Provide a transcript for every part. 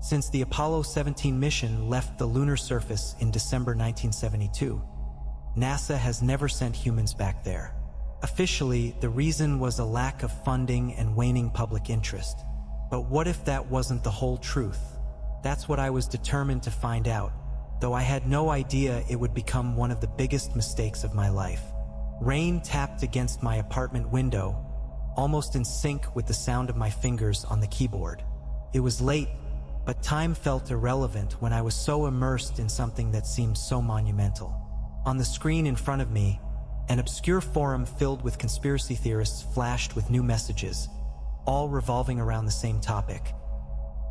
Since the Apollo 17 mission left the lunar surface in December 1972, NASA has never sent humans back there. Officially, the reason was a lack of funding and waning public interest. But what if that wasn't the whole truth? That's what I was determined to find out, though I had no idea it would become one of the biggest mistakes of my life. Rain tapped against my apartment window, almost in sync with the sound of my fingers on the keyboard. It was late, but time felt irrelevant when I was so immersed in something that seemed so monumental. On the screen in front of me, an obscure forum filled with conspiracy theorists flashed with new messages, all revolving around the same topic.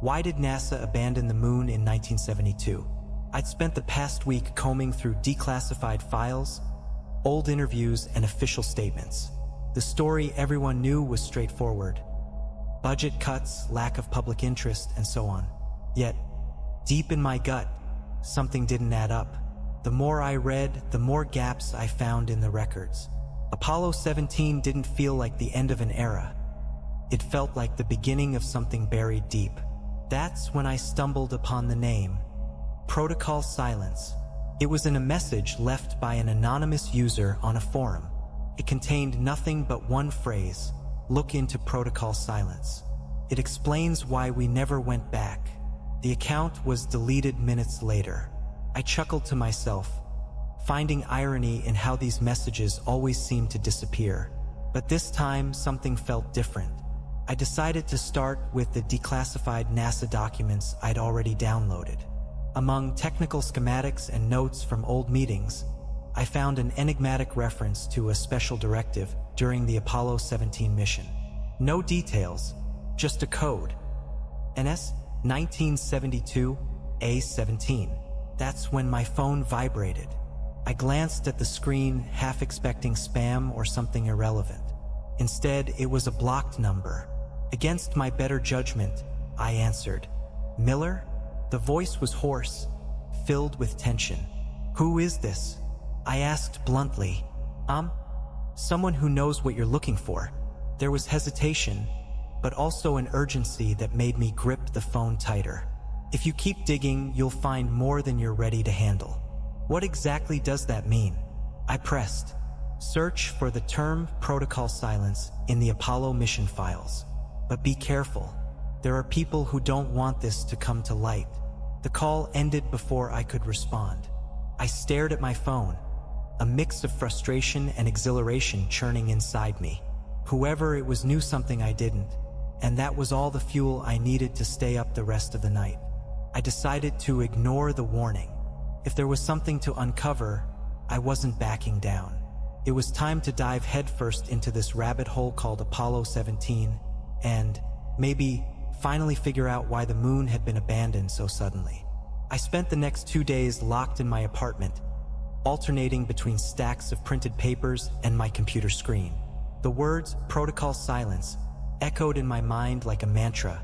Why did NASA abandon the moon in 1972? I'd spent the past week combing through declassified files, old interviews, and official statements. The story everyone knew was straightforward. Budget cuts, lack of public interest, and so on. Yet, deep in my gut, something didn't add up. The more I read, the more gaps I found in the records. Apollo 17 didn't feel like the end of an era. It felt like the beginning of something buried deep. That's when I stumbled upon the name, Protocol Silence. It was in a message left by an anonymous user on a forum. It contained nothing but one phrase: look into Protocol Silence. It explains why we never went back. The account was deleted minutes later. I chuckled to myself, finding irony in how these messages always seem to disappear. But this time, something felt different. I decided to start with the declassified NASA documents I'd already downloaded. Among technical schematics and notes from old meetings, I found an enigmatic reference to a special directive during the Apollo 17 mission. No details, just a code. NS 1972 A17. That's when my phone vibrated. I glanced at the screen, half expecting spam or something irrelevant. Instead, it was a blocked number. Against my better judgment, I answered. Miller? The voice was hoarse, filled with tension. Who is this? I asked bluntly. Someone who knows what you're looking for. There was hesitation, but also an urgency that made me grip the phone tighter. If you keep digging, you'll find more than you're ready to handle. What exactly does that mean? I pressed. Search for the term Protocol Silence in the Apollo mission files. But be careful. There are people who don't want this to come to light. The call ended before I could respond. I stared at my phone, a mix of frustration and exhilaration churning inside me. Whoever it was knew something I didn't, and that was all the fuel I needed to stay up the rest of the night. I decided to ignore the warning. If there was something to uncover, I wasn't backing down. It was time to dive headfirst into this rabbit hole called Apollo 17 and, maybe, finally figure out why the moon had been abandoned so suddenly. I spent the next 2 days locked in my apartment, alternating between stacks of printed papers and my computer screen. The words Protocol Silence echoed in my mind like a mantra,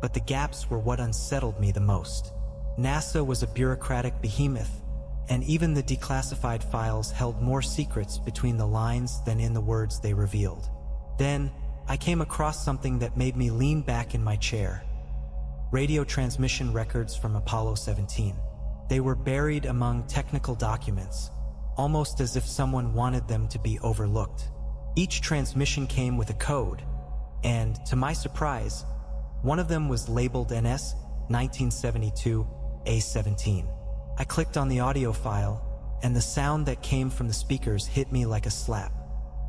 but the gaps were what unsettled me the most. NASA was a bureaucratic behemoth, and even the declassified files held more secrets between the lines than in the words they revealed. Then, I came across something that made me lean back in my chair. Radio transmission records from Apollo 17. They were buried among technical documents, almost as if someone wanted them to be overlooked. Each transmission came with a code, and, to my surprise, one of them was labeled NS 1972 A17. I clicked on the audio file, and the sound that came from the speakers hit me like a slap.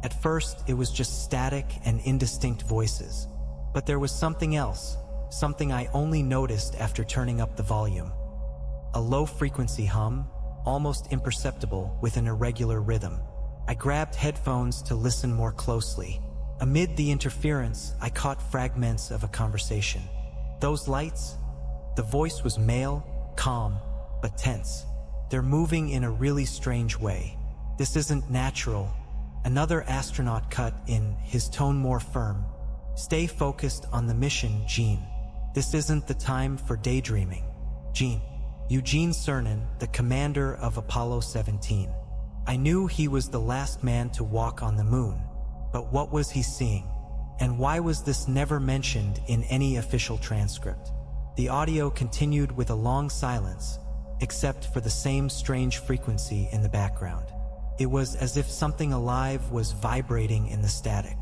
At first, it was just static and indistinct voices. But there was something else, something I only noticed after turning up the volume. A low-frequency hum, almost imperceptible with an irregular rhythm. I grabbed headphones to listen more closely. Amid the interference, I caught fragments of a conversation. Those lights? The voice was male, calm, but tense. They're moving in a really strange way. This isn't natural. Another astronaut cut in, his tone more firm. Stay focused on the mission, Gene. This isn't the time for daydreaming. Gene. Eugene Cernan, the commander of Apollo 17. I knew he was the last man to walk on the moon, but what was he seeing? And why was this never mentioned in any official transcript? The audio continued with a long silence, except for the same strange frequency in the background. It was as if something alive was vibrating in the static.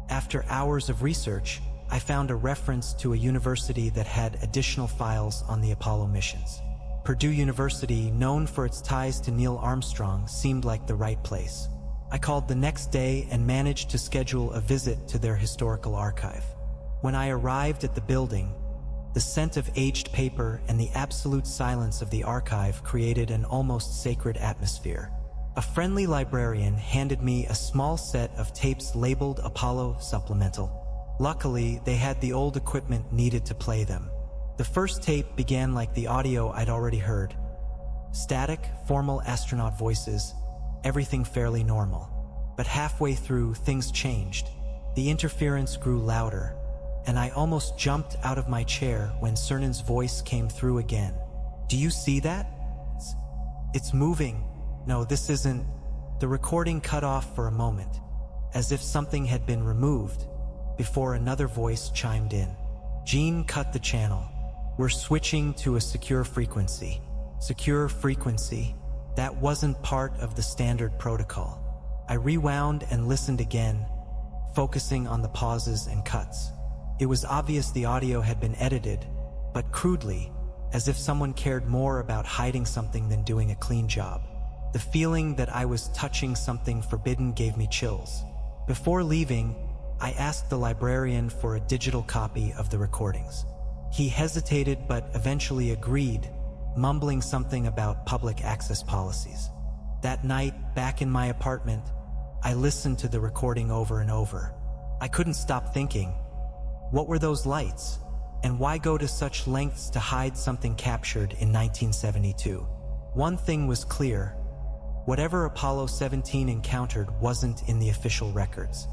After hours of research, I found a reference to a university that had additional files on the Apollo missions. Purdue University, known for its ties to Neil Armstrong, seemed like the right place. I called the next day and managed to schedule a visit to their historical archive. When I arrived at the building, the scent of aged paper and the absolute silence of the archive created an almost sacred atmosphere. A friendly librarian handed me a small set of tapes labeled Apollo Supplemental. Luckily, they had the old equipment needed to play them. The first tape began like the audio I'd already heard. Static, formal astronaut voices, everything fairly normal. But halfway through, things changed. The interference grew louder, and I almost jumped out of my chair when Cernan's voice came through again. "Do you see that? It's moving. No, this isn't." The recording cut off for a moment, as if something had been removed, before another voice chimed in. "Gene, cut the channel. We're switching to a secure frequency." Secure frequency? That wasn't part of the standard protocol. I rewound and listened again, focusing on the pauses and cuts. It was obvious the audio had been edited, but crudely, as if someone cared more about hiding something than doing a clean job. The feeling that I was touching something forbidden gave me chills. Before leaving, I asked the librarian for a digital copy of the recordings. He hesitated but eventually agreed, mumbling something about public access policies. That night, back in my apartment, I listened to the recording over and over. I couldn't stop thinking, what were those lights? And why go to such lengths to hide something captured in 1972? One thing was clear. Whatever Apollo 17 encountered wasn't in the official records.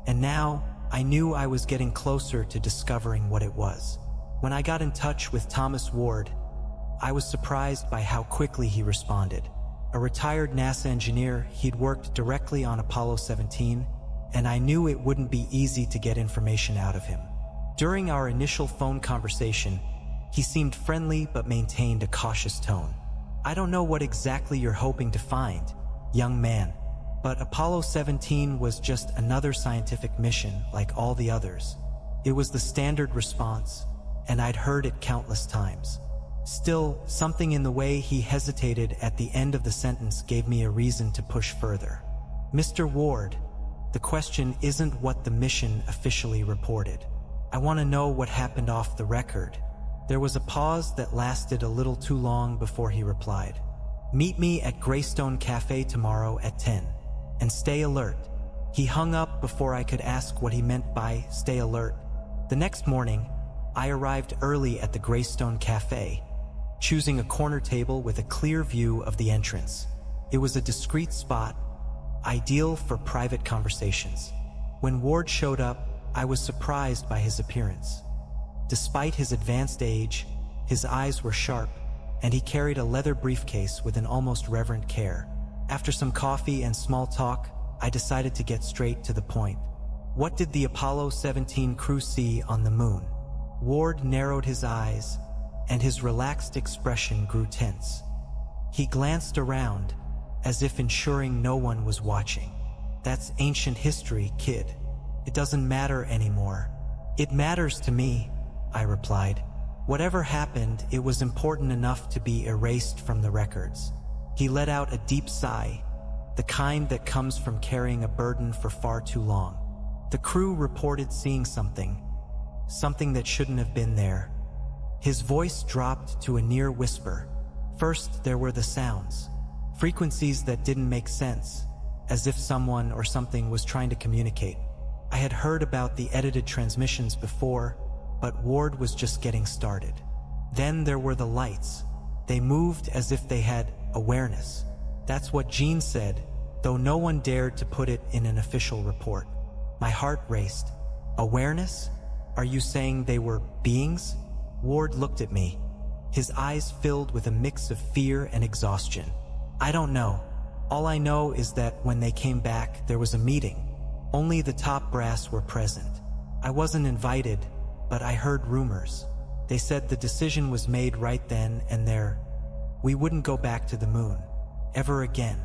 And now, I knew I was getting closer to discovering what it was. When I got in touch with Thomas Ward, I was surprised by how quickly he responded. A retired NASA engineer, he'd worked directly on Apollo 17, and I knew it wouldn't be easy to get information out of him. During our initial phone conversation, he seemed friendly but maintained a cautious tone. "I don't know what exactly you're hoping to find, young man, but Apollo 17 was just another scientific mission like all the others." It was the standard response, and I'd heard it countless times. Still, something in the way he hesitated at the end of the sentence gave me a reason to push further. "Mr. Ward, the question isn't what the mission officially reported. I want to know what happened off the record." There was a pause that lasted a little too long before he replied. "Meet me at Greystone Cafe tomorrow at 10. And stay alert." He hung up before I could ask what he meant by stay alert. The next morning, I arrived early at the Greystone Cafe, choosing a corner table with a clear view of the entrance. It was a discreet spot, ideal for private conversations. When Ward showed up, I was surprised by his appearance. Despite his advanced age, his eyes were sharp, and he carried a leather briefcase with an almost reverent care. After some coffee and small talk, I decided to get straight to the point. "What did the Apollo 17 crew see on the moon?" Ward narrowed his eyes, and his relaxed expression grew tense. He glanced around, as if ensuring no one was watching. "That's ancient history, kid. It doesn't matter anymore." "It matters to me," I replied. "Whatever happened, it was important enough to be erased from the records." He let out a deep sigh, the kind that comes from carrying a burden for far too long. "The crew reported seeing something that shouldn't have been there." His voice dropped to a near whisper. "First, there were the sounds, frequencies that didn't make sense, as if someone or something was trying to communicate. I had heard about the edited transmissions before, but Ward was just getting started. Then there were the lights. They moved as if they had awareness. That's what Gene said, though no one dared to put it in an official report." My heart raced. "Awareness? Are you saying they were beings?" Ward looked at me, his eyes filled with a mix of fear and exhaustion. "I don't know. All I know is that when they came back, there was a meeting. Only the top brass were present. I wasn't invited, but I heard rumors. They said the decision was made right then and there. We wouldn't go back to the moon. Ever again.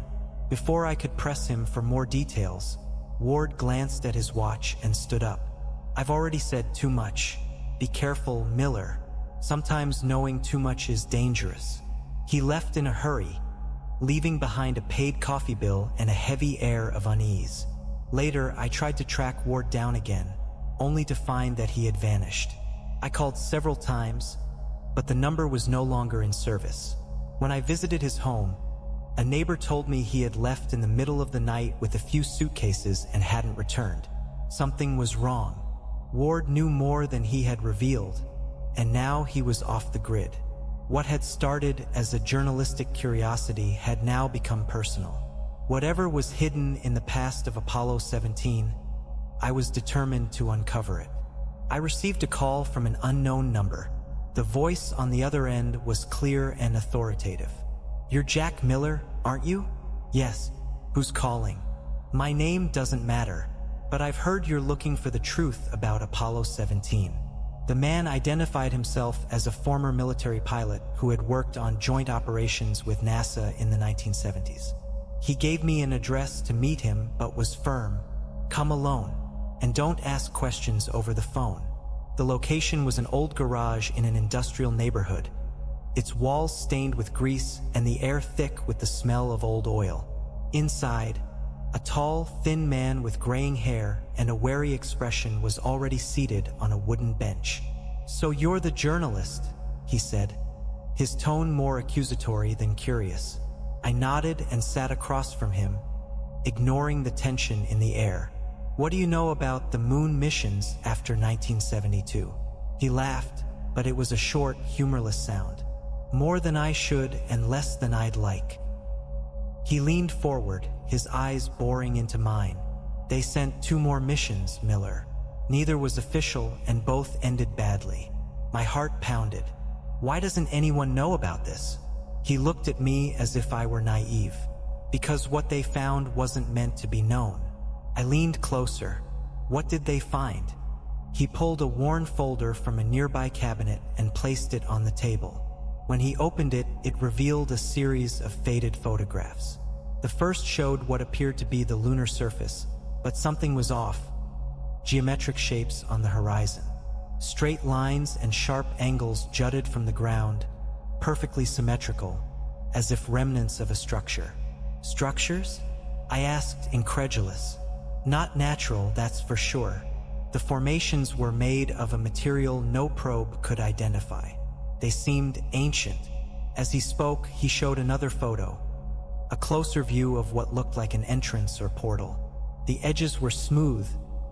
Before I could press him for more details, Ward glanced at his watch and stood up. I've already said too much. Be careful, Miller. Sometimes knowing too much is dangerous. He left in a hurry, leaving behind a paid coffee bill and a heavy air of unease. Later, I tried to track Ward down again, only to find that he had vanished. I called several times, but the number was no longer in service. When I visited his home, a neighbor told me he had left in the middle of the night with a few suitcases and hadn't returned. Something was wrong. Ward knew more than he had revealed, and now he was off the grid. What had started as a journalistic curiosity had now become personal. Whatever was hidden in the past of Apollo 17, I was determined to uncover it. I received a call from an unknown number. The voice on the other end was clear and authoritative. You're Jack Miller, aren't you? Yes. Who's calling? My name doesn't matter, but I've heard you're looking for the truth about Apollo 17. The man identified himself as a former military pilot who had worked on joint operations with NASA in the 1970s. He gave me an address to meet him, but was firm. Come alone, and don't ask questions over the phone. The location was an old garage in an industrial neighborhood, its walls stained with grease and the air thick with the smell of old oil. Inside, a tall, thin man with graying hair and a wary expression was already seated on a wooden bench. So you're the journalist, he said, his tone more accusatory than curious. I nodded and sat across from him, ignoring the tension in the air. What do you know about the moon missions after 1972? He laughed, but it was a short, humorless sound. More than I should and less than I'd like. He leaned forward, his eyes boring into mine. They sent 2 more missions, Miller. Neither was official and both ended badly. My heart pounded. Why doesn't anyone know about this? He looked at me as if I were naive. Because what they found wasn't meant to be known. I leaned closer. What did they find? He pulled a worn folder from a nearby cabinet and placed it on the table. When he opened it, it revealed a series of faded photographs. The first showed what appeared to be the lunar surface, but something was off. Geometric shapes on the horizon. Straight lines and sharp angles jutted from the ground, perfectly symmetrical, as if remnants of a structure. Structures? I asked, incredulous. Not natural, that's for sure. The formations were made of a material no probe could identify. They seemed ancient. As he spoke, he showed another photo, a closer view of what looked like an entrance or portal. The edges were smooth,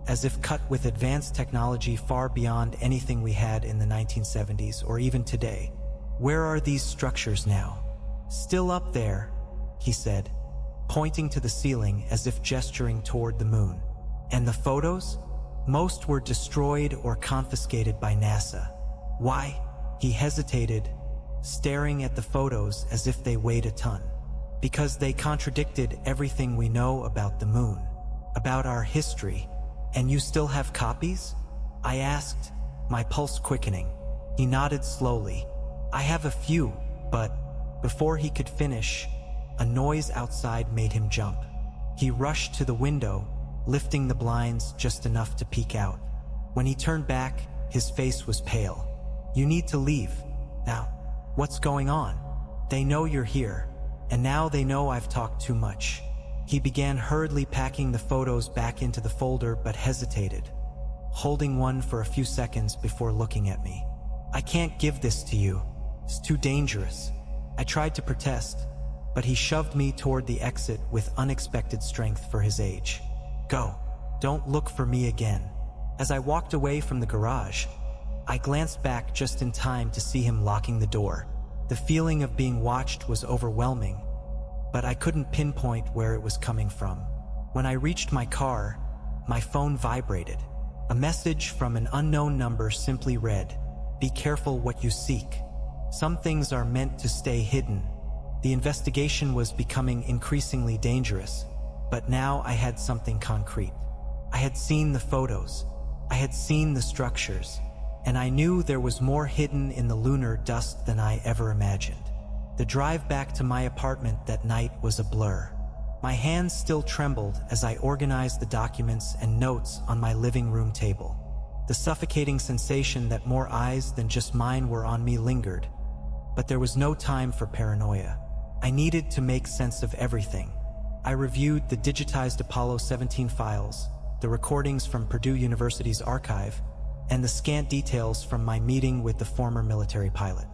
as if cut with advanced technology far beyond anything we had in the 1970s or even today. Where are these structures now? Still up there, he said, pointing to the ceiling as if gesturing toward the moon. And the photos? Most were destroyed or confiscated by NASA. Why? He hesitated, staring at the photos as if they weighed a ton. Because they contradicted everything we know about the moon, about our history. And you still have copies? I asked, my pulse quickening. He nodded slowly. I have a few, but before he could finish, a noise outside made him jump. He rushed to the window, lifting the blinds just enough to peek out. When he turned back, his face was pale. You need to leave. Now, what's going on? They know you're here, and now they know I've talked too much. He began hurriedly packing the photos back into the folder but hesitated, holding one for a few seconds before looking at me. I can't give this to you. It's too dangerous. I tried to protest, but he shoved me toward the exit with unexpected strength for his age. Go. Don't look for me again. As I walked away from the garage, I glanced back just in time to see him locking the door. The feeling of being watched was overwhelming, but I couldn't pinpoint where it was coming from. When I reached my car, my phone vibrated. A message from an unknown number simply read, "Be careful what you seek. Some things are meant to stay hidden." The investigation was becoming increasingly dangerous, but now I had something concrete. I had seen the photos. I had seen the structures. and I knew there was more hidden in the lunar dust than I ever imagined. The drive back to my apartment that night was a blur. My hands still trembled as I organized the documents and notes on my living room table. The suffocating sensation that more eyes than just mine were on me lingered, but there was no time for paranoia. I needed to make sense of everything. I reviewed the digitized Apollo 17 files, the recordings from Purdue University's archive, and the scant details from my meeting with the former military pilot.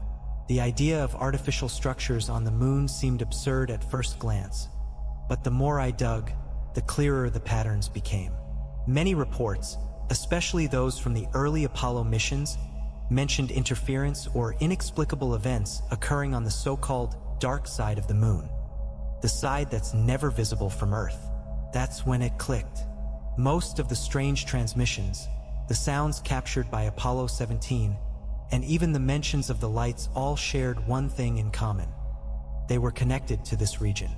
The idea of artificial structures on the moon seemed absurd at first glance, but the more I dug, the clearer the patterns became. Many reports, especially those from the early Apollo missions, mentioned interference or inexplicable events occurring on the so-called dark side of the moon, the side that's never visible from Earth. That's when it clicked. Most of the strange transmissions, the sounds captured by Apollo 17, and even the mentions of the lights all shared one thing in common. They were connected to this region.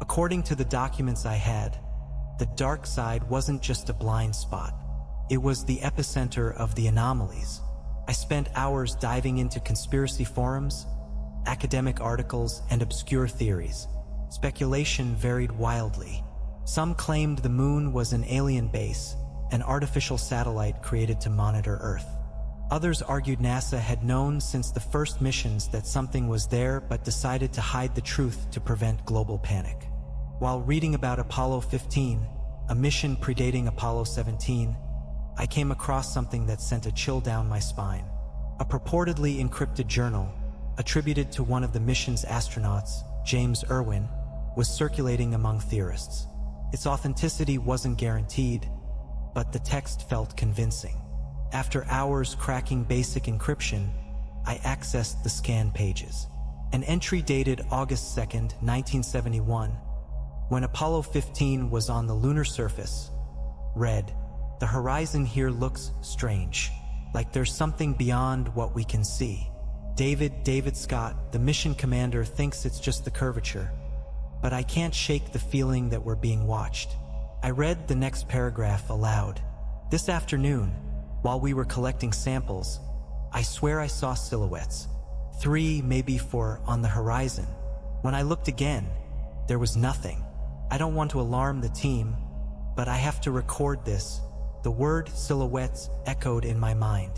According to the documents I had, the dark side wasn't just a blind spot. It was the epicenter of the anomalies. I spent hours diving into conspiracy forums, academic articles, and obscure theories. Speculation varied wildly. Some claimed the moon was an alien base, an artificial satellite created to monitor Earth. Others argued NASA had known since the first missions that something was there but decided to hide the truth to prevent global panic. While reading about Apollo 15, a mission predating Apollo 17, I came across something that sent a chill down my spine. A purportedly encrypted journal, attributed to one of the mission's astronauts, James Irwin, was circulating among theorists. Its authenticity wasn't guaranteed, but the text felt convincing. After hours cracking basic encryption, I accessed the scanned pages. An entry dated August 2nd, 1971, when Apollo 15 was on the lunar surface, read, "The horizon here looks strange, like there's something beyond what we can see. David Scott, the mission commander, thinks it's just the curvature, but I can't shake the feeling that we're being watched." I read the next paragraph aloud. "This afternoon, while we were collecting samples, I swear I saw silhouettes. 3, maybe 4, on the horizon. When I looked again, there was nothing. I don't want to alarm the team, but I have to record this." The word silhouettes echoed in my mind.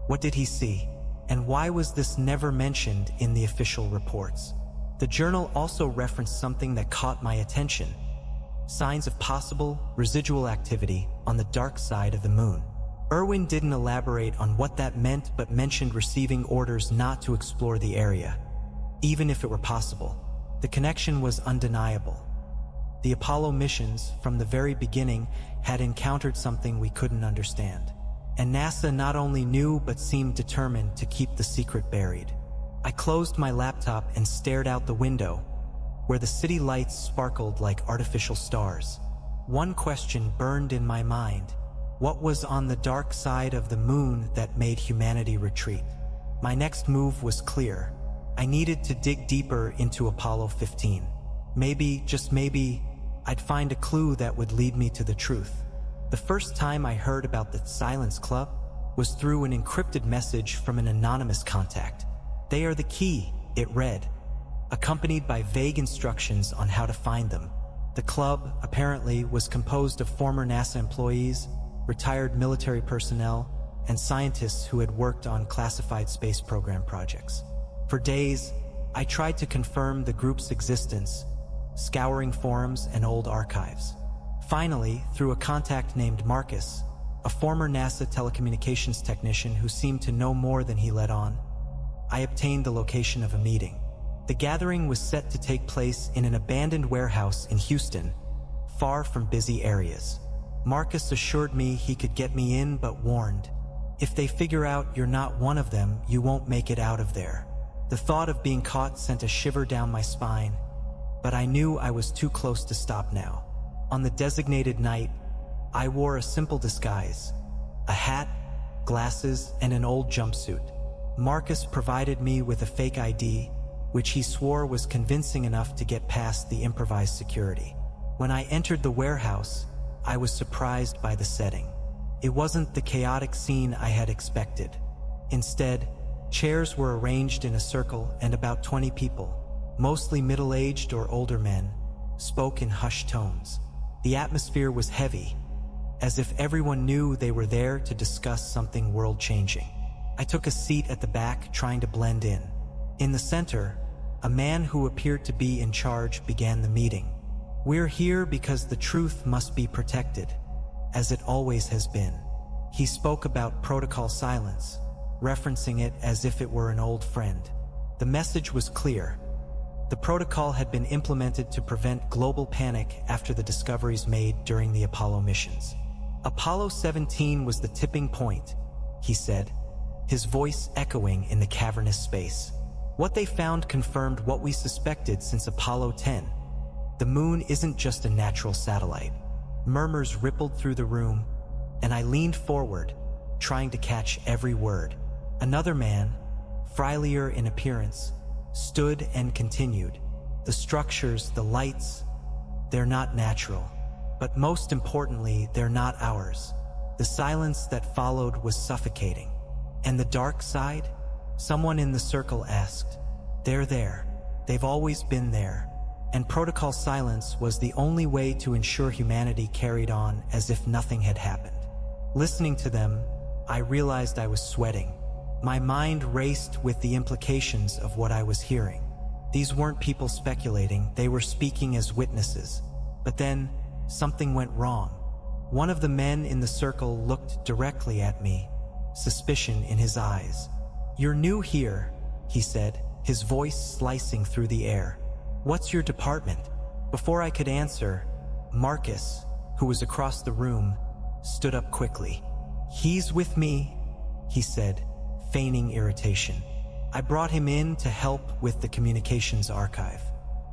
What did he see? And why was this never mentioned in the official reports? The journal also referenced something that caught my attention: signs of possible residual activity on the dark side of the moon. Irwin didn't elaborate on what that meant, but mentioned receiving orders not to explore the area, even if it were possible. The connection was undeniable. The Apollo missions, from the very beginning, had encountered something we couldn't understand. And NASA not only knew but seemed determined to keep the secret buried. I closed my laptop and stared out the window, where the city lights sparkled like artificial stars. One question burned in my mind: what was on the dark side of the moon that made humanity retreat? My next move was clear. I needed to dig deeper into Apollo 15. Maybe, just maybe, I'd find a clue that would lead me to the truth. The first time I heard about the Silence Club was through an encrypted message from an anonymous contact. "They are the key," it read, accompanied by vague instructions on how to find them. The club, apparently, was composed of former NASA employees, retired military personnel, and scientists who had worked on classified space program projects. For days, I tried to confirm the group's existence, scouring forums and old archives. Finally, through a contact named Marcus, a former NASA telecommunications technician who seemed to know more than he let on, I obtained the location of a meeting. The gathering was set to take place in an abandoned warehouse in Houston, far from busy areas. Marcus assured me he could get me in, but warned, "If they figure out you're not one of them, you won't make it out of there." The thought of being caught sent a shiver down my spine, but I knew I was too close to stop now. On the designated night, I wore a simple disguise: a hat, glasses, and an old jumpsuit. Marcus provided me with a fake ID, which he swore was convincing enough to get past the improvised security. When I entered the warehouse, I was surprised by the setting. It wasn't the chaotic scene I had expected. Instead, chairs were arranged in a circle and about 20 people, mostly middle-aged or older men, spoke in hushed tones. The atmosphere was heavy, as if everyone knew they were there to discuss something world-changing. I took a seat at the back, trying to blend in. In the center, a man who appeared to be in charge began the meeting. "We're here because the truth must be protected, as it always has been." He spoke about protocol silence, referencing it as if it were an old friend. The message was clear. The protocol had been implemented to prevent global panic after the discoveries made during the Apollo missions. Apollo 17 was the tipping point, he said, his voice echoing in the cavernous space. What they found confirmed what we suspected since Apollo 10. The moon isn't just a natural satellite. Murmurs rippled through the room, and I leaned forward, trying to catch every word. Another man, frielier in appearance, stood and continued. "The structures, the lights, they're not natural. But most importantly, they're not ours." The silence that followed was suffocating. "And the dark side?" Someone in the circle asked. "They're there. They've always been there." And protocol silence was the only way to ensure humanity carried on as if nothing had happened. Listening to them, I realized I was sweating. My mind raced with the implications of what I was hearing. These weren't people speculating, they were speaking as witnesses. But then, something went wrong. One of the men in the circle looked directly at me, suspicion in his eyes. "You're new here," he said, his voice slicing through the air. "What's your department?" Before I could answer, Marcus, who was across the room, stood up quickly. "He's with me," he said, feigning irritation. "I brought him in to help with the communications archive."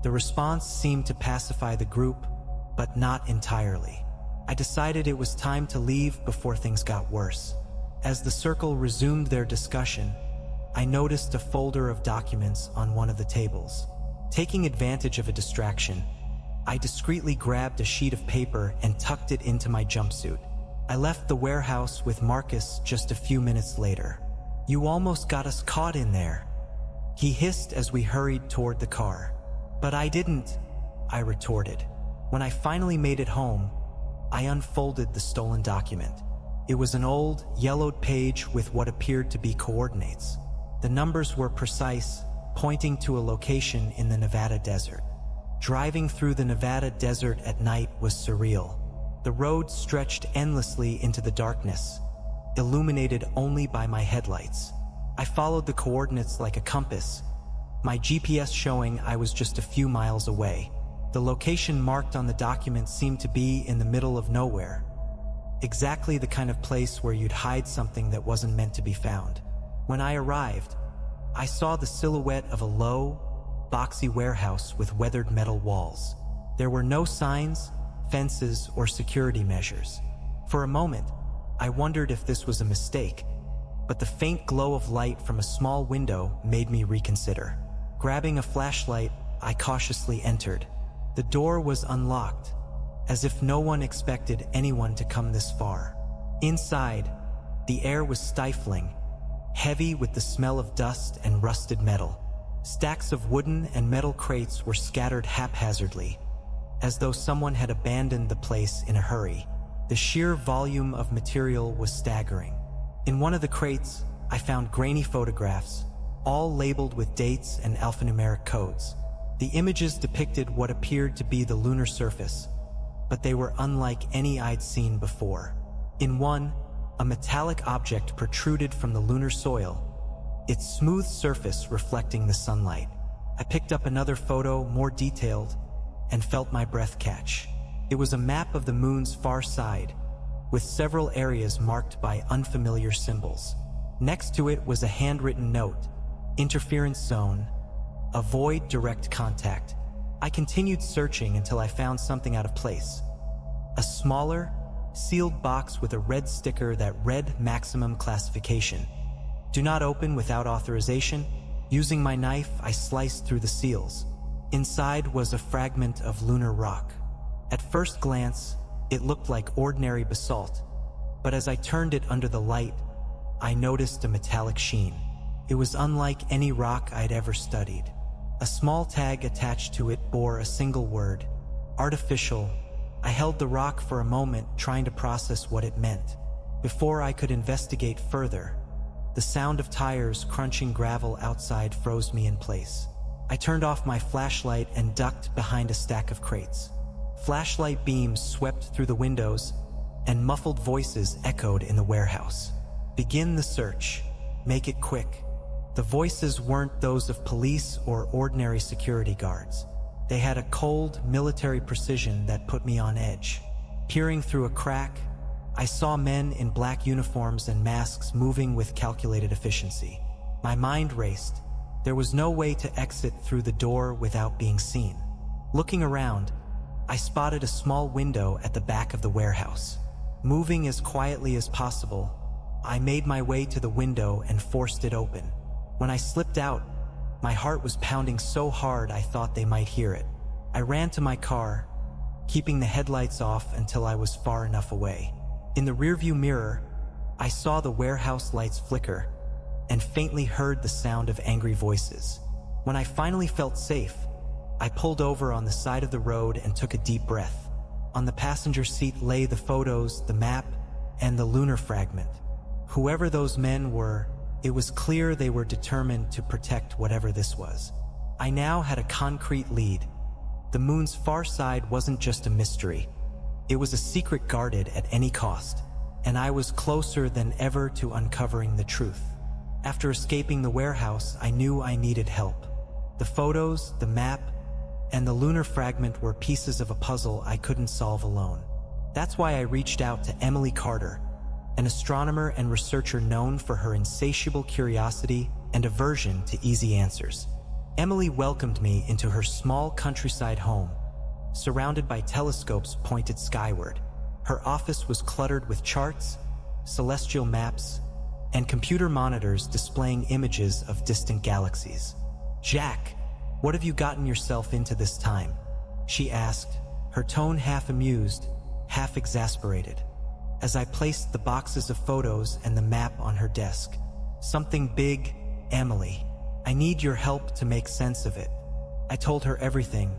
The response seemed to pacify the group, but not entirely. I decided it was time to leave before things got worse. As the circle resumed their discussion, I noticed a folder of documents on one of the tables. Taking advantage of a distraction, I discreetly grabbed a sheet of paper and tucked it into my jumpsuit. I left the warehouse with Marcus just a few minutes later. "You almost got us caught in there," he hissed as we hurried toward the car. "But I didn't," I retorted. When I finally made it home, I unfolded the stolen document. It was an old, yellowed page with what appeared to be coordinates. The numbers were precise, pointing to a location in the Nevada desert. Driving through the Nevada desert at night was surreal. The road stretched endlessly into the darkness, illuminated only by my headlights. I followed the coordinates like a compass, my GPS showing I was just a few miles away. The location marked on the document seemed to be in the middle of nowhere, exactly the kind of place where you'd hide something that wasn't meant to be found. When I arrived, I saw the silhouette of a low, boxy warehouse with weathered metal walls. There were no signs, fences, or security measures. For a moment, I wondered if this was a mistake, but the faint glow of light from a small window made me reconsider. Grabbing a flashlight, I cautiously entered. The door was unlocked, as if no one expected anyone to come this far. Inside, the air was stifling, heavy with the smell of dust and rusted metal. Stacks of wooden and metal crates were scattered haphazardly, as though someone had abandoned the place in a hurry. The sheer volume of material was staggering. In one of the crates, I found grainy photographs, all labeled with dates and alphanumeric codes. The images depicted what appeared to be the lunar surface, but they were unlike any I'd seen before. In one, a metallic object protruded from the lunar soil, its smooth surface reflecting the sunlight. I picked up another photo, more detailed, and felt my breath catch. It was a map of the moon's far side, with several areas marked by unfamiliar symbols. Next to it was a handwritten note: interference zone, avoid direct contact. I continued searching until I found something out of place. A smaller, sealed box with a red sticker that read maximum classification. Do not open without authorization. Using my knife, I sliced through the seals. Inside was a fragment of lunar rock. At first glance, it looked like ordinary basalt, but as I turned it under the light, I noticed a metallic sheen. It was unlike any rock I'd ever studied. A small tag attached to it bore a single word: artificial. I held the rock for a moment, trying to process what it meant. Before I could investigate further, the sound of tires crunching gravel outside froze me in place. I turned off my flashlight and ducked behind a stack of crates. Flashlight beams swept through the windows, and muffled voices echoed in the warehouse. "Begin the search. Make it quick." The voices weren't those of police or ordinary security guards. They had a cold, military precision that put me on edge. Peering through a crack, I saw men in black uniforms and masks moving with calculated efficiency. My mind raced. There was no way to exit through the door without being seen. Looking around, I spotted a small window at the back of the warehouse. Moving as quietly as possible, I made my way to the window and forced it open. When I slipped out, my heart was pounding so hard I thought they might hear it. I ran to my car, keeping the headlights off until I was far enough away. In the rearview mirror, I saw the warehouse lights flicker and faintly heard the sound of angry voices. When I finally felt safe, I pulled over on the side of the road and took a deep breath. On the passenger seat lay the photos, the map, and the lunar fragment. Whoever those men were, it was clear they were determined to protect whatever this was. I now had a concrete lead. The moon's far side wasn't just a mystery. It was a secret guarded at any cost, and I was closer than ever to uncovering the truth. After escaping the warehouse, I knew I needed help. The photos, the map, and the lunar fragment were pieces of a puzzle I couldn't solve alone. That's why I reached out to Emily Carter, an astronomer and researcher known for her insatiable curiosity and aversion to easy answers. Emily welcomed me into her small countryside home, surrounded by telescopes pointed skyward. Her office was cluttered with charts, celestial maps, and computer monitors displaying images of distant galaxies. "Jack, what have you gotten yourself into this time?" she asked, her tone half amused, half exasperated. As I placed the boxes of photos and the map on her desk. "Something big, Emily. I need your help to make sense of it." I told her everything.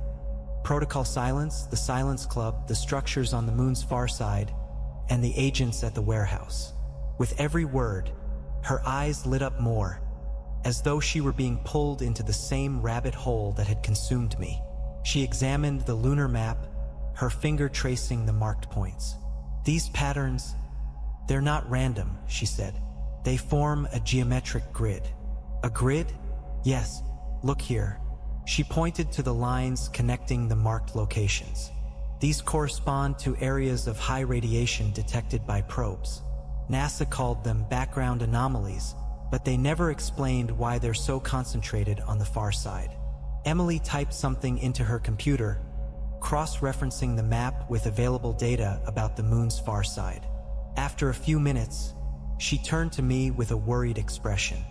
Protocol Silence, the Silence Club, the structures on the moon's far side, and the agents at the warehouse. With every word, her eyes lit up more, as though she were being pulled into the same rabbit hole that had consumed me. She examined the lunar map, her finger tracing the marked points. "These patterns, they're not random," she said. "They form a geometric grid." "A grid?" "Yes, look here." She pointed to the lines connecting the marked locations. "These correspond to areas of high radiation detected by probes. NASA called them background anomalies, but they never explained why they're so concentrated on the far side." Emily typed something into her computer, cross-referencing the map with available data about the moon's far side. After a few minutes, she turned to me with a worried expression.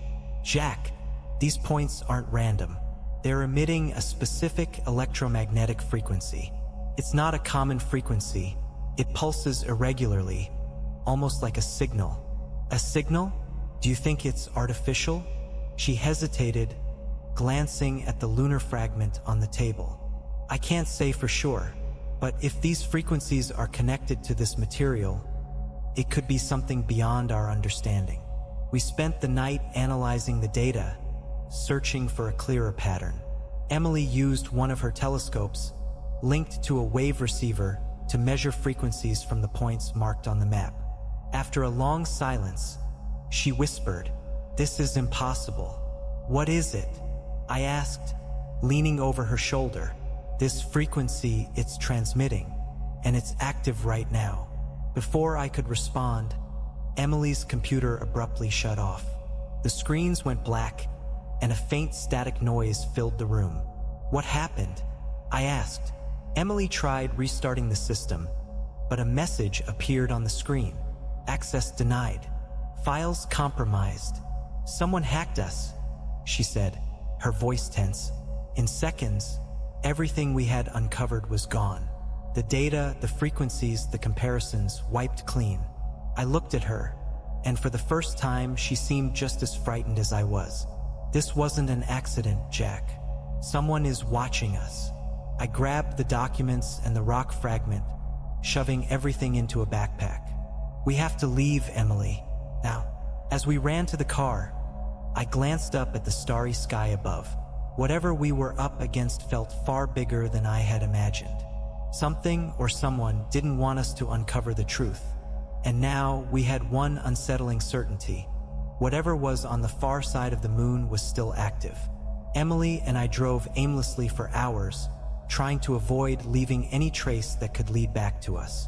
"Jack, these points aren't random. They're emitting a specific electromagnetic frequency. It's not a common frequency. It pulses irregularly, almost like a signal." "A signal? Do you think it's artificial?" She hesitated, glancing at the lunar fragment on the table. "I can't say for sure, but if these frequencies are connected to this material, it could be something beyond our understanding." We spent the night analyzing the data, searching for a clearer pattern. Emily used one of her telescopes, linked to a wave receiver, to measure frequencies from the points marked on the map. After a long silence, she whispered, "This is impossible." "What is it?" I asked, leaning over her shoulder. "This frequency, it's transmitting, and it's active right now." Before I could respond, Emily's computer abruptly shut off. The screens went black, and a faint static noise filled the room. "What happened?" I asked. Emily tried restarting the system, but a message appeared on the screen. "Access denied. Files compromised. Someone hacked us," she said, her voice tense. In seconds, everything we had uncovered was gone. The data, the frequencies, the comparisons wiped clean. I looked at her, and for the first time she seemed just as frightened as I was. This wasn't an accident, Jack. Someone is watching us. I grabbed the documents and the rock fragment, shoving everything into a backpack. We have to leave, Emily. Now. As we ran to the car, I glanced up at the starry sky above. Whatever we were up against felt far bigger than I had imagined. Something or someone didn't want us to uncover the truth. And now we had one unsettling certainty. Whatever was on the far side of the moon was still active. Emily and I drove aimlessly for hours, trying to avoid leaving any trace that could lead back to us.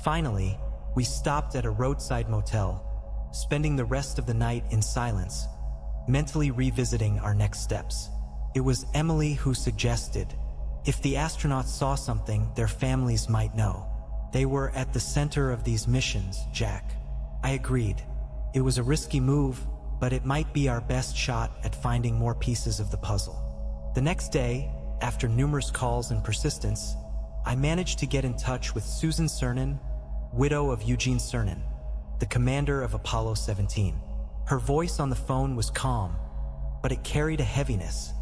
Finally, we stopped at a roadside motel, spending the rest of the night in silence, mentally revisiting our next steps. It was Emily who suggested, if the astronauts saw something, their families might know. They were at the center of these missions, Jack. I agreed. It was a risky move, but it might be our best shot at finding more pieces of the puzzle. The next day, after numerous calls and persistence, I managed to get in touch with Susan Cernan, widow of Eugene Cernan, the commander of Apollo 17. Her voice on the phone was calm, but it carried a heaviness,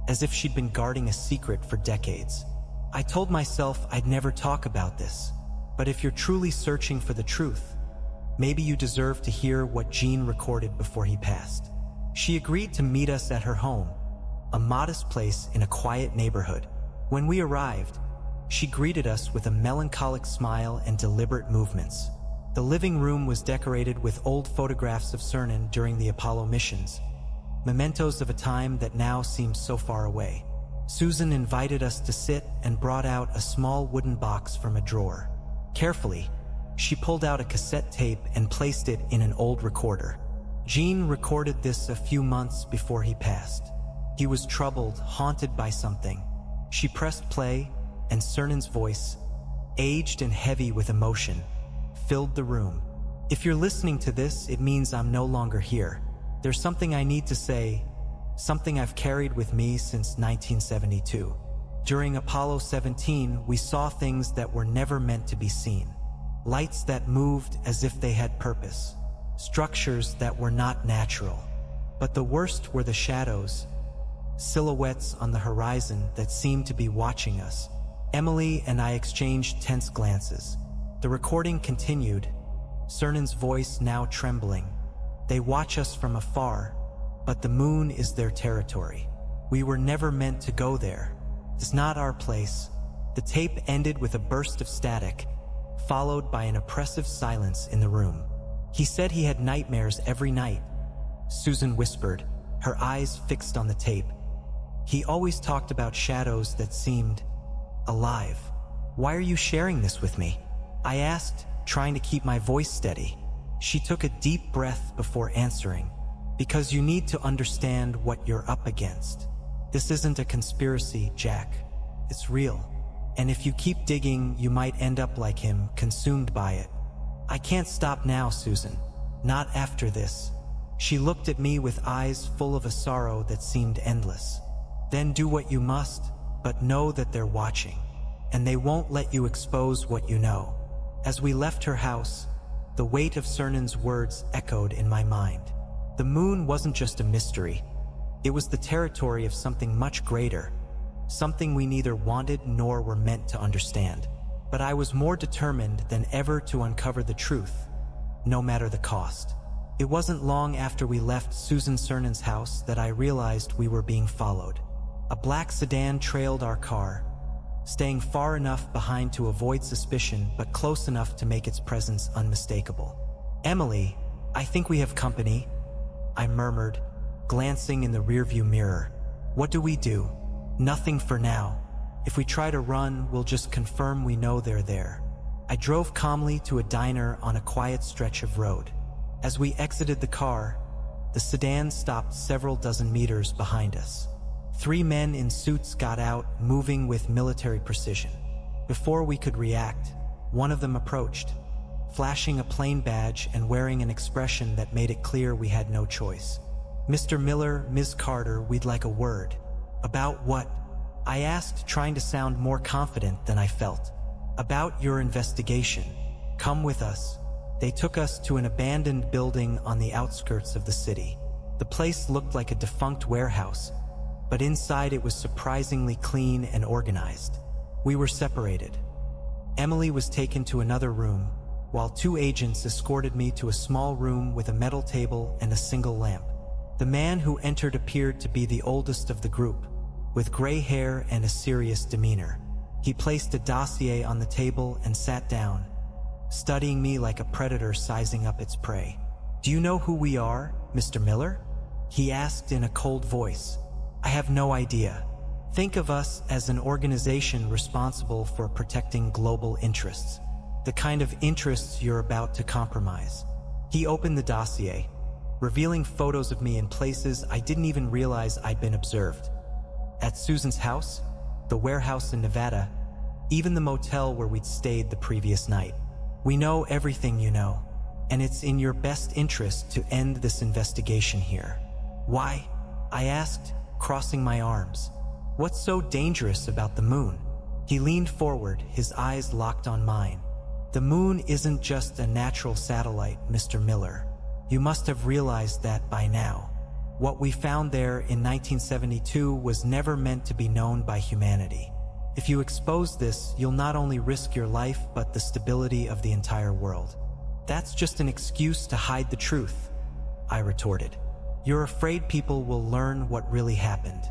as if she'd been guarding a secret for decades. I told myself I'd never talk about this, but if you're truly searching for the truth, maybe you deserve to hear what Gene recorded before he passed. She agreed to meet us at her home, a modest place in a quiet neighborhood. When we arrived, she greeted us with a melancholic smile and deliberate movements. The living room was decorated with old photographs of Cernan during the Apollo missions, mementos of a time that now seems so far away. Susan invited us to sit and brought out a small wooden box from a drawer. Carefully, she pulled out a cassette tape and placed it in an old recorder. Gene recorded this a few months before he passed. He was troubled, haunted by something. She pressed play, and Cernan's voice, aged and heavy with emotion, filled the room. If you're listening to this, it means I'm no longer here. There's something I need to say, something I've carried with me since 1972. During Apollo 17, we saw things that were never meant to be seen. Lights that moved as if they had purpose. Structures that were not natural. But the worst were the shadows, silhouettes on the horizon that seemed to be watching us. Emily and I exchanged tense glances. The recording continued, Cernan's voice now trembling. They watch us from afar, but the moon is their territory. We were never meant to go there. It's not our place. The tape ended with a burst of static, followed by an oppressive silence in the room. He said he had nightmares every night, Susan whispered, her eyes fixed on the tape. He always talked about shadows that seemed alive. Why are you sharing this with me? I asked, trying to keep my voice steady. She took a deep breath before answering. Because you need to understand what you're up against. This isn't a conspiracy, Jack. It's real. And if you keep digging, you might end up like him, consumed by it. I can't stop now, Susan. Not after this. She looked at me with eyes full of a sorrow that seemed endless. Then do what you must, but know that they're watching. And they won't let you expose what you know. As we left her house, the weight of Cernan's words echoed in my mind. The moon wasn't just a mystery. It was the territory of something much greater, something we neither wanted nor were meant to understand. But I was more determined than ever to uncover the truth, no matter the cost. It wasn't long after we left Susan Cernan's house that I realized we were being followed. A black sedan trailed our car, staying far enough behind to avoid suspicion but close enough to make its presence unmistakable. Emily, I think we have company, I murmured, glancing in the rearview mirror. What do we do? Nothing for now. If we try to run, we'll just confirm we know they're there. I drove calmly to a diner on a quiet stretch of road. As we exited the car, the sedan stopped several dozen meters behind us. 3 men in suits got out, moving with military precision. Before we could react, one of them approached, flashing a plane badge and wearing an expression that made it clear we had no choice. Mr. Miller, Ms. Carter, we'd like a word. About what? I asked, trying to sound more confident than I felt. About your investigation. Come with us. They took us to an abandoned building on the outskirts of the city. The place looked like a defunct warehouse, but inside it was surprisingly clean and organized. We were separated. Emily was taken to another room, while 2 agents escorted me to a small room with a metal table and a single lamp. The man who entered appeared to be the oldest of the group, with gray hair and a serious demeanor. He placed a dossier on the table and sat down, studying me like a predator sizing up its prey. "Do you know who we are, Mr. Miller?" he asked in a cold voice. "I have no idea. Think of us as an organization responsible for protecting global interests. The kind of interests you're about to compromise." He opened the dossier, revealing photos of me in places I didn't even realize I'd been observed. At Susan's house, the warehouse in Nevada, even the motel where we'd stayed the previous night. "We know everything you know, and it's in your best interest to end this investigation here." "Why?" I asked, crossing my arms. "What's so dangerous about the moon?" He leaned forward, his eyes locked on mine. "The moon isn't just a natural satellite, Mr. Miller. You must have realized that by now. What we found there in 1972 was never meant to be known by humanity. If you expose this, you'll not only risk your life, but the stability of the entire world." "That's just an excuse to hide the truth," I retorted. "You're afraid people will learn what really happened."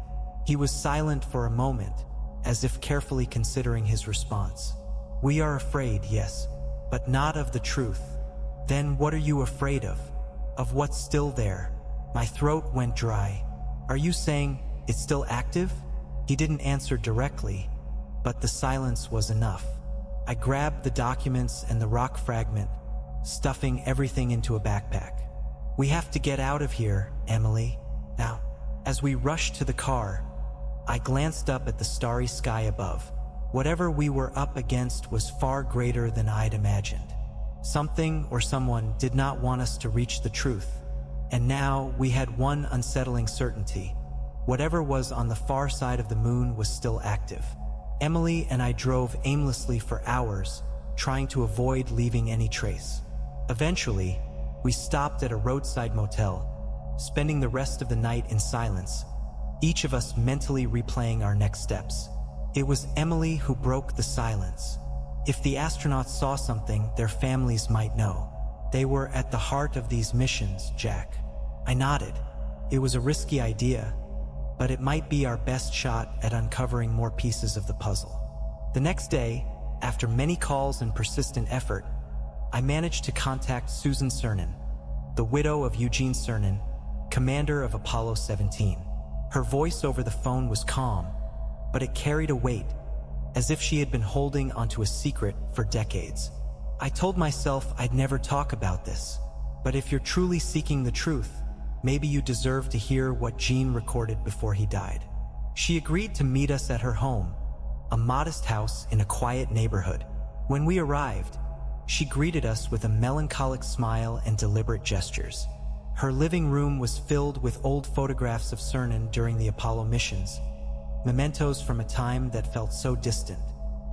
He was silent for a moment, as if carefully considering his response. "We are afraid, yes, but not of the truth." "Then what are you afraid of?" "Of what's still there." My throat went dry. "Are you saying it's still active?" He didn't answer directly, but the silence was enough. I grabbed the documents and the rock fragment, stuffing everything into a backpack. "We have to get out of here, Emily, now." As we rushed to the car, I glanced up at the starry sky above. Whatever we were up against was far greater than I'd imagined. Something or someone did not want us to reach the truth, and now we had one unsettling certainty. Whatever was on the far side of the moon was still active. Emily and I drove aimlessly for hours, trying to avoid leaving any trace. Eventually, we stopped at a roadside motel, spending the rest of the night in silence, each of us mentally replaying our next steps. It was Emily who broke the silence. If the astronauts saw something, their families might know. They were at the heart of these missions, Jack. I nodded. It was a risky idea, but it might be our best shot at uncovering more pieces of the puzzle. The next day, after many calls and persistent effort, I managed to contact Susan Cernan, the widow of Eugene Cernan, commander of Apollo 17. Her voice over the phone was calm, but it carried a weight, as if she had been holding onto a secret for decades. I told myself I'd never talk about this, but if you're truly seeking the truth, maybe you deserve to hear what Gene recorded before he died. She agreed to meet us at her home, a modest house in a quiet neighborhood. When we arrived, she greeted us with a melancholic smile and deliberate gestures. Her living room was filled with old photographs of Cernan during the Apollo missions, mementos from a time that felt so distant.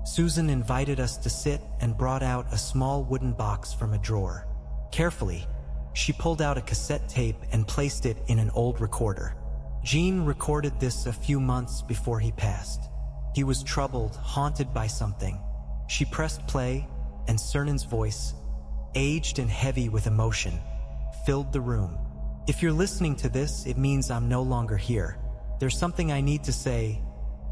Susan invited us to sit and brought out a small wooden box from a drawer. Carefully, she pulled out a cassette tape and placed it in an old recorder. Gene recorded this a few months before he passed. He was troubled, haunted by something. She pressed play, and Cernan's voice, aged and heavy with emotion, filled the room. "If you're listening to this, it means I'm no longer here. There's something I need to say,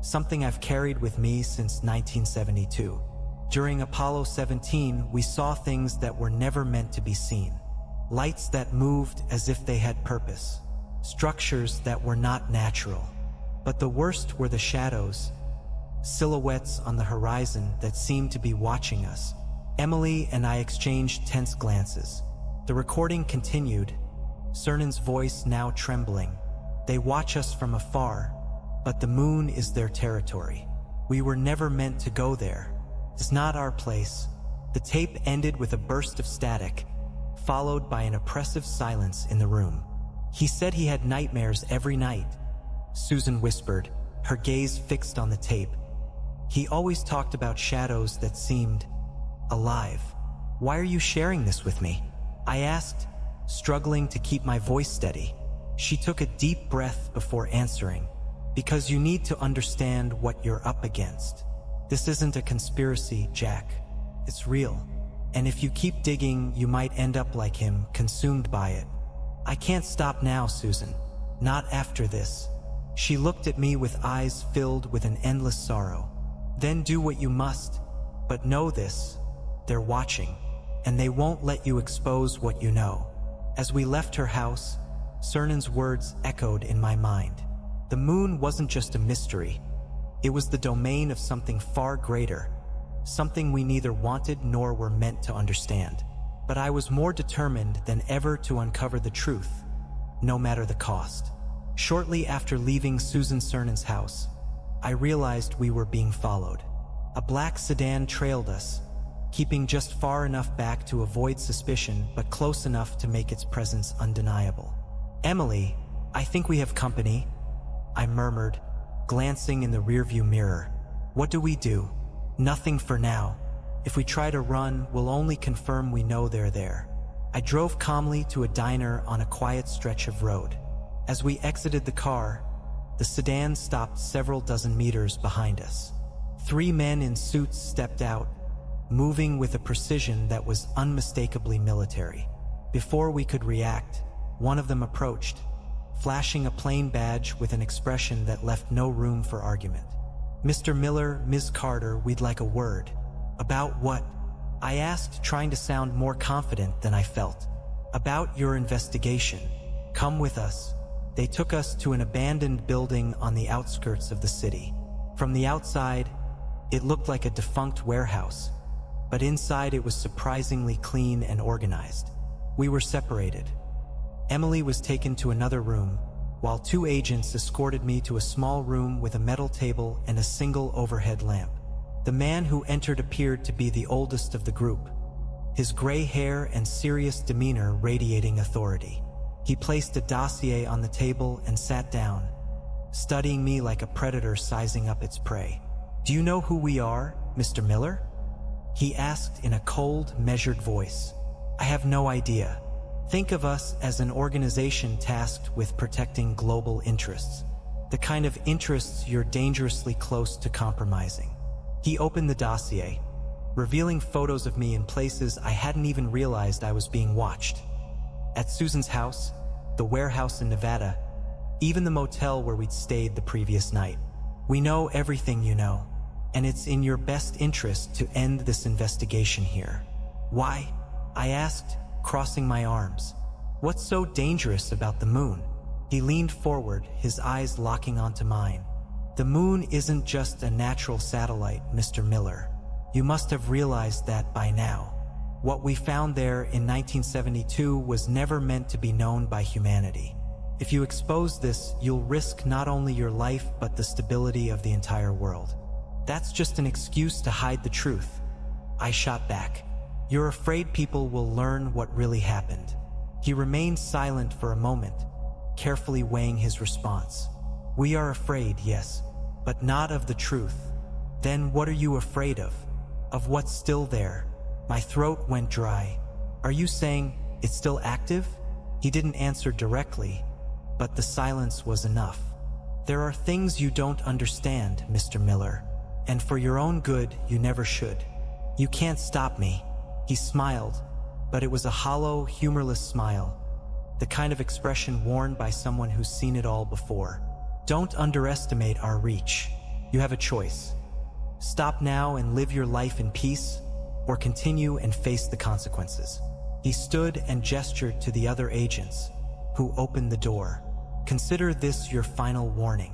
something I've carried with me since 1972. During Apollo 17, we saw things that were never meant to be seen. Lights that moved as if they had purpose. Structures that were not natural. But the worst were the shadows, silhouettes on the horizon that seemed to be watching us." Emily and I exchanged tense glances. The recording continued, Cernan's voice now trembling. "They watch us from afar, but the moon is their territory. We were never meant to go there. It's not our place." The tape ended with a burst of static, followed by an oppressive silence in the room. "He said he had nightmares every night," Susan whispered, her gaze fixed on the tape. "He always talked about shadows that seemed alive." Why are you sharing this with me? I asked, struggling to keep my voice steady. She took a deep breath before answering. Because you need to understand what you're up against. This isn't a conspiracy, Jack. It's real. And if you keep digging, you might end up like him, consumed by it. I can't stop now, Susan. Not after this. She looked at me with eyes filled with an endless sorrow. Then do what you must. But know this, they're watching. And they won't let you expose what you know. As we left her house, Cernan's words echoed in my mind. The moon wasn't just a mystery. It was the domain of something far greater, something we neither wanted nor were meant to understand. But I was more determined than ever to uncover the truth, no matter the cost. Shortly after leaving Susan Cernan's house, I realized we were being followed. A black sedan trailed us, keeping just far enough back to avoid suspicion but close enough to make its presence undeniable. "Emily, I think we have company," I murmured, glancing in the rearview mirror. "What do we do?" "Nothing for now. If we try to run, we'll only confirm we know they're there." I drove calmly to a diner on a quiet stretch of road. As we exited the car, the sedan stopped several dozen meters behind us. 3 men in suits stepped out, moving with a precision that was unmistakably military. Before we could react, one of them approached, flashing a plain badge with an expression that left no room for argument. "Mr. Miller, Ms. Carter, we'd like a word." "About what?" I asked, trying to sound more confident than I felt. "About your investigation. Come with us." They took us to an abandoned building on the outskirts of the city. From the outside, it looked like a defunct warehouse, but inside it was surprisingly clean and organized. We were separated. Emily was taken to another room, while 2 agents escorted me to a small room with a metal table and a single overhead lamp. The man who entered appeared to be the oldest of the group, his gray hair and serious demeanor radiating authority. He placed a dossier on the table and sat down, studying me like a predator sizing up its prey. "Do you know who we are, Mr. Miller?" he asked in a cold, measured voice. "I have no idea. Think of us as an organization tasked with protecting global interests, the kind of interests you're dangerously close to compromising." He opened the dossier, revealing photos of me in places I hadn't even realized I was being watched. At Susan's house, the warehouse in Nevada, even the motel where we'd stayed the previous night. "We know everything you know, and it's in your best interest to end this investigation here." "Why?" I asked, crossing my arms. "What's so dangerous about the moon?" He leaned forward, his eyes locking onto mine. "The moon isn't just a natural satellite, Mr. Miller. You must have realized that by now. What we found there in 1972 was never meant to be known by humanity. If you expose this, you'll risk not only your life but the stability of the entire world." "That's just an excuse to hide the truth," I shot back. "You're afraid people will learn what really happened." He remained silent for a moment, carefully weighing his response. "We are afraid, yes, but not of the truth." "Then what are you afraid of?" "Of what's still there." My throat went dry. "Are you saying it's still active?" He didn't answer directly, but the silence was enough. "There are things you don't understand, Mr. Miller, and for your own good, you never should. You can't stop me." He smiled, but it was a hollow, humorless smile, the kind of expression worn by someone who's seen it all before. "Don't underestimate our reach. You have a choice. Stop now and live your life in peace, or continue and face the consequences." He stood and gestured to the other agents, who opened the door. "Consider this your final warning.